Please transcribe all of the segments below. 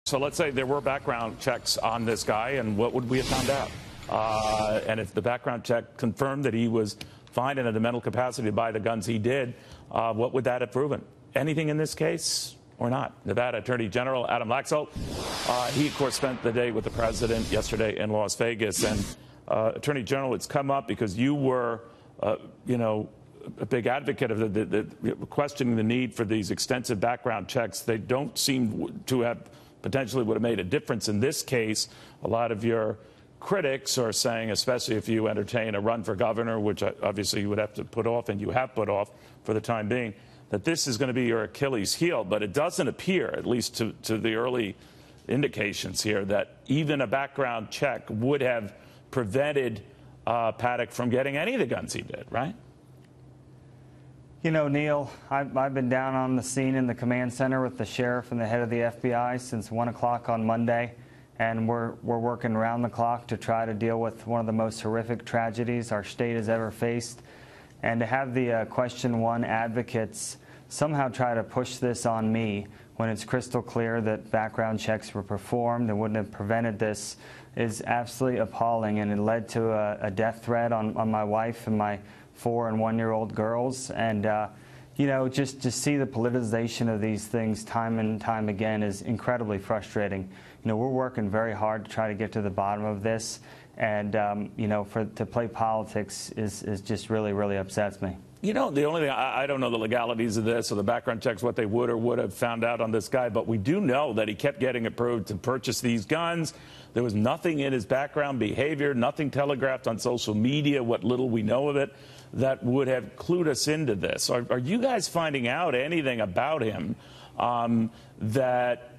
So let's say there were background checks on this guy, and what would we have found out? And if the background check confirmed that he was fine and had the mental capacity to buy the guns he did, what would that have proven? Anything in this case or not? Nevada Attorney General Adam Laxalt, he, of course, spent the day with the president yesterday in Las Vegas. And Attorney General, it's come up because you were, a big advocate of the questioning the need for these extensive background checks. They don't seem to have potentially would have made a difference in this case. A lot of your critics are saying, especially if you entertain a run for governor, which obviously you would have to put off, and you have put off for the time being, that this is going to be your Achilles heel. But it doesn't appear, at least to the early indications here, that even a background check would have prevented Paddock from getting any of the guns he did, right? You know, Neil, I've been down on the scene in the command center with the sheriff and the head of the FBI since 1 o'clock on Monday, and we're working around the clock to try to deal with one of the most horrific tragedies our state has ever faced. And to have the Question 1 advocates somehow try to push this on me when it's crystal clear that background checks were performed and wouldn't have prevented this is absolutely appalling, and it led to a death threat on my wife and my 4- and 1-year-old girls. And, just to see the politicization of these things time and time again is incredibly frustrating. We're working very hard to try to get to the bottom of this. And, to play politics is just really, really upsets me. The only thing, I don't know the legalities of this or the background checks, what they would or would have found out on this guy, but we do know that he kept getting approved to purchase these guns. There was nothing in his background behavior, nothing telegraphed on social media, what little we know of it, that would have clued us into this. Are you guys finding out anything about him that,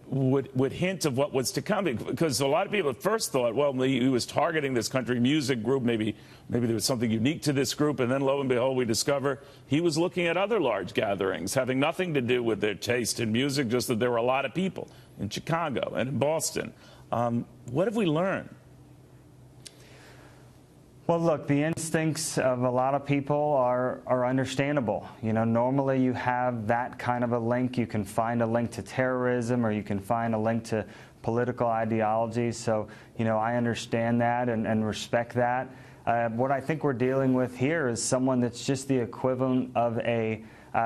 would hint of what was to come? Because a lot of people at first thought, well, he was targeting this country music group. Maybe there was something unique to this group. And then lo and behold, we discover he was looking at other large gatherings, having nothing to do with their taste in music, just that there were a lot of people in Chicago and in Boston. What have we learned? Well, look, the instincts of a lot of people are understandable. Normally you have that kind of a link. You can find a link to terrorism, or you can find a link to political ideology. So, I understand that and respect that. What I think we're dealing with here is someone that's just the equivalent of a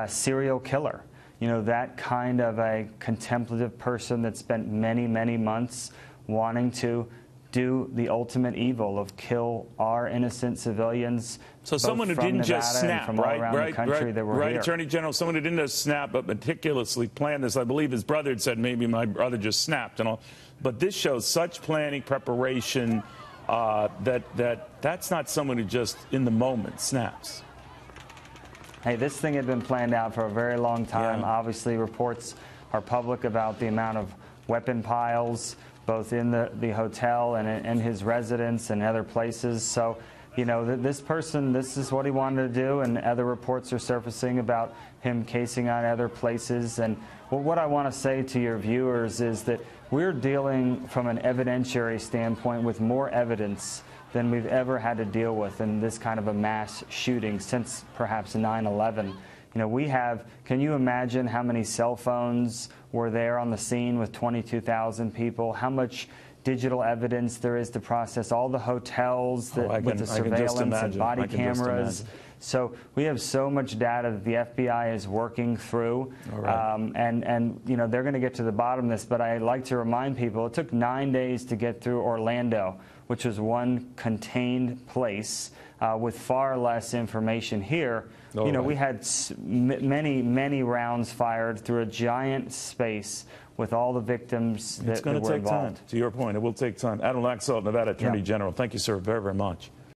serial killer. That kind of a contemplative person that spent many, many months wanting to do the ultimate evil of kill our innocent civilians. So someone who didn't just snap, right? Right, Attorney General, someone who didn't just snap, but meticulously planned this. I believe his brother had said maybe my brother just snapped and all. But this shows such planning, preparation, that's not someone who just in the moment snaps. Hey, this thing had been planned out for a very long time. Yeah. Obviously, reports are public about the amount of weapon piles, both in the hotel and in his residence and other places. So, this person, this is what he wanted to do, and other reports are surfacing about him casing on other places. And what I want to say to your viewers is that we're dealing from an evidentiary standpoint with more evidence than we've ever had to deal with in this kind of a mass shooting since perhaps 9/11. We have, can you imagine how many cell phones were there on the scene with 22,000 people? How much digital evidence there is to process, all the hotels with the surveillance and body cameras. So we have so much data that the FBI is working through. Right. And they're going to get to the bottom of this. But I like to remind people, it took 9 days to get through Orlando, which was one contained place with far less information here. Right. We had many, many rounds fired through a giant space with all the victims that were involved. It's going to take time. To your point, it will take time. Adam Laxalt, Nevada Attorney General. Thank you, sir, very, very much.